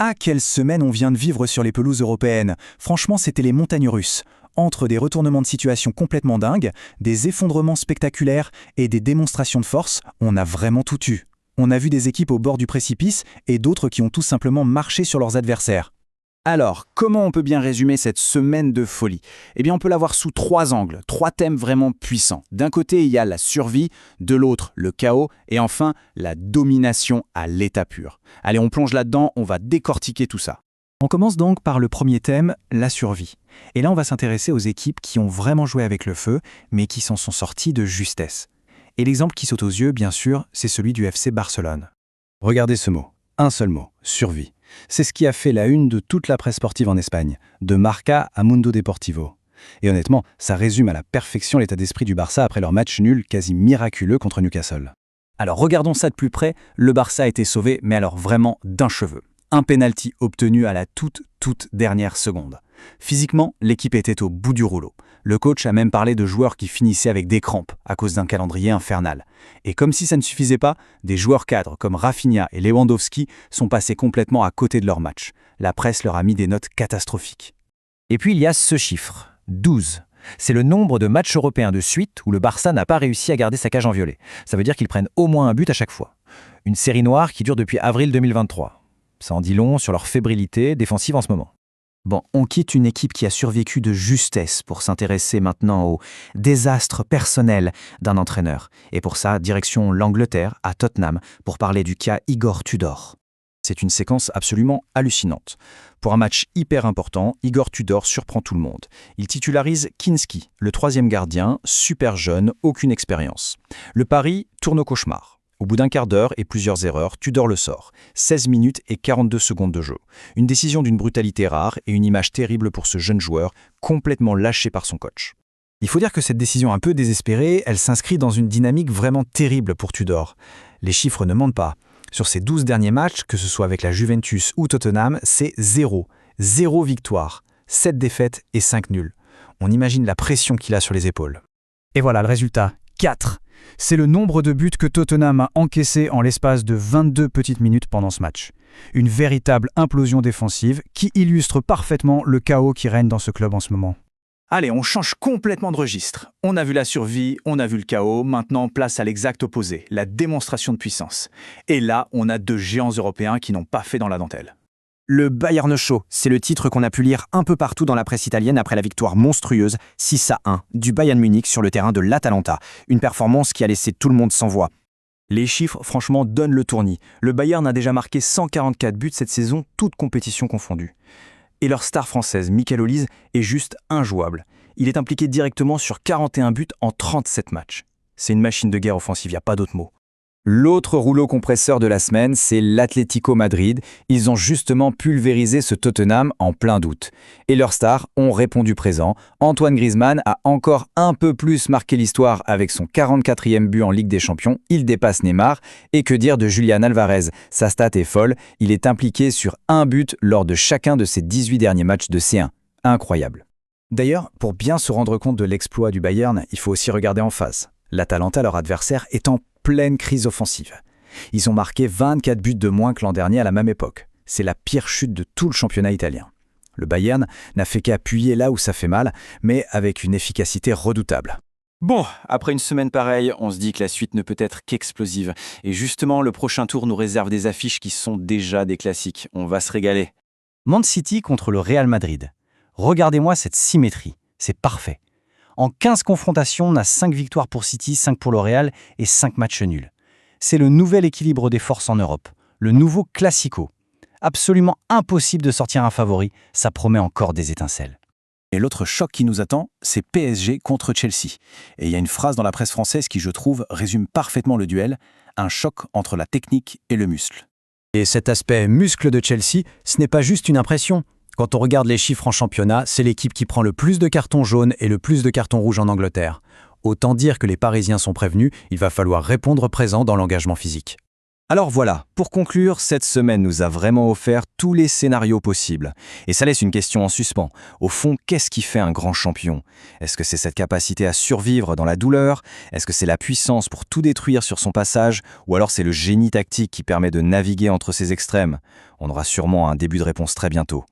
Ah, quelle semaine on vient de vivre sur les pelouses européennes. Franchement, c'était les montagnes russes. Entre des retournements de situation complètement dingues, des effondrements spectaculaires et des démonstrations de force, on a vraiment tout eu. On a vu des équipes au bord du précipice et d'autres qui ont tout simplement marché sur leurs adversaires. Alors, comment on peut bien résumer cette semaine de folie? Eh bien, on peut la voir sous 3 angles, 3 thèmes vraiment puissants. D'un côté, il y a la survie, de l'autre, le chaos, et enfin, la domination à l'état pur. Allez, on plonge là-dedans, on va décortiquer tout ça. On commence donc par le premier thème, la survie. Et là, on va s'intéresser aux équipes qui ont vraiment joué avec le feu, mais qui s'en sont sorties de justesse. Et l'exemple qui saute aux yeux, bien sûr, c'est celui du FC Barcelone. Regardez ce mot, un seul mot, survie. C'est ce qui a fait la une de toute la presse sportive en Espagne, de Marca à Mundo Deportivo. Et honnêtement, ça résume à la perfection l'état d'esprit du Barça après leur match nul quasi miraculeux contre Newcastle. Alors regardons ça de plus près, le Barça a été sauvé, mais alors vraiment d'un cheveu. Un pénalty obtenu à la toute dernière seconde. Physiquement, l'équipe était au bout du rouleau. Le coach a même parlé de joueurs qui finissaient avec des crampes à cause d'un calendrier infernal. Et comme si ça ne suffisait pas, des joueurs cadres comme Rafinha et Lewandowski sont passés complètement à côté de leur match. La presse leur a mis des notes catastrophiques. Et puis il y a ce chiffre, 12. C'est le nombre de matchs européens de suite où le Barça n'a pas réussi à garder sa cage en violet. Ça veut dire qu'ils prennent au moins un but à chaque fois. Une série noire qui dure depuis avril 2023. Ça en dit long sur leur fébrilité défensive en ce moment. Bon, on quitte une équipe qui a survécu de justesse pour s'intéresser maintenant au désastre personnel d'un entraîneur. Et pour ça, direction l'Angleterre, à Tottenham, pour parler du cas Igor Tudor. C'est une séquence absolument hallucinante. Pour un match hyper important, Igor Tudor surprend tout le monde. Il titularise Kinski, le 3e gardien, super jeune, aucune expérience. Le pari tourne au cauchemar. Au bout d'un quart d'heure et plusieurs erreurs, Tudor le sort. 16 minutes et 42 secondes de jeu. Une décision d'une brutalité rare et une image terrible pour ce jeune joueur, complètement lâché par son coach. Il faut dire que cette décision un peu désespérée, elle s'inscrit dans une dynamique vraiment terrible pour Tudor. Les chiffres ne mentent pas. Sur ses 12 derniers matchs, que ce soit avec la Juventus ou Tottenham, c'est 0. 0 victoire, 7 défaites et 5 nuls. On imagine la pression qu'il a sur les épaules. Et voilà le résultat, 4. C'est le nombre de buts que Tottenham a encaissé en l'espace de 22 petites minutes pendant ce match. Une véritable implosion défensive qui illustre parfaitement le chaos qui règne dans ce club en ce moment. Allez, on change complètement de registre. On a vu la survie, on a vu le chaos, maintenant place à l'exact opposé, la démonstration de puissance. Et là, on a 2 géants européens qui n'ont pas fait dans la dentelle. Le Bayern Show, c'est le titre qu'on a pu lire un peu partout dans la presse italienne après la victoire monstrueuse 6-1 du Bayern Munich sur le terrain de l'Atalanta. Une performance qui a laissé tout le monde sans voix. Les chiffres, franchement, donnent le tournis. Le Bayern a déjà marqué 144 buts cette saison, toutes compétitions confondues. Et leur star française, Michael Olise, est juste injouable. Il est impliqué directement sur 41 buts en 37 matchs. C'est une machine de guerre offensive, il n'y a pas d'autre mot. L'autre rouleau compresseur de la semaine, c'est l'Atlético Madrid. Ils ont justement pulvérisé ce Tottenham en plein doute. Et leurs stars ont répondu présent. Antoine Griezmann a encore un peu plus marqué l'histoire avec son 44e but en Ligue des Champions. Il dépasse Neymar. Et que dire de Julián Alvarez? Sa stat est folle. Il est impliqué sur un but lors de chacun de ses 18 derniers matchs de C1. Incroyable. D'ailleurs, pour bien se rendre compte de l'exploit du Bayern, il faut aussi regarder en face. L'Atalanta, leur adversaire, est en pleine crise offensive. Ils ont marqué 24 buts de moins que l'an dernier à la même époque. C'est la pire chute de tout le championnat italien. Le Bayern n'a fait qu'appuyer là où ça fait mal, mais avec une efficacité redoutable. Bon, après une semaine pareille, on se dit que la suite ne peut être qu'explosive. Et justement, le prochain tour nous réserve des affiches qui sont déjà des classiques. On va se régaler. Man City contre le Real Madrid. Regardez-moi cette symétrie, c'est parfait. En 15 confrontations, on a 5 victoires pour City, 5 pour le Real et 5 matchs nuls. C'est le nouvel équilibre des forces en Europe, le nouveau classico. Absolument impossible de sortir un favori, ça promet encore des étincelles. Et l'autre choc qui nous attend, c'est PSG contre Chelsea. Et il y a une phrase dans la presse française qui, je trouve, résume parfaitement le duel, un choc entre la technique et le muscle. Et cet aspect muscle de Chelsea, ce n'est pas juste une impression. Quand on regarde les chiffres en championnat, c'est l'équipe qui prend le plus de cartons jaunes et le plus de cartons rouges en Angleterre. Autant dire que les Parisiens sont prévenus, il va falloir répondre présent dans l'engagement physique. Alors voilà, pour conclure, cette semaine nous a vraiment offert tous les scénarios possibles. Et ça laisse une question en suspens. Au fond, qu'est-ce qui fait un grand champion? Est-ce que c'est cette capacité à survivre dans la douleur? Est-ce que c'est la puissance pour tout détruire sur son passage? Ou alors c'est le génie tactique qui permet de naviguer entre ces extrêmes? On aura sûrement un début de réponse très bientôt.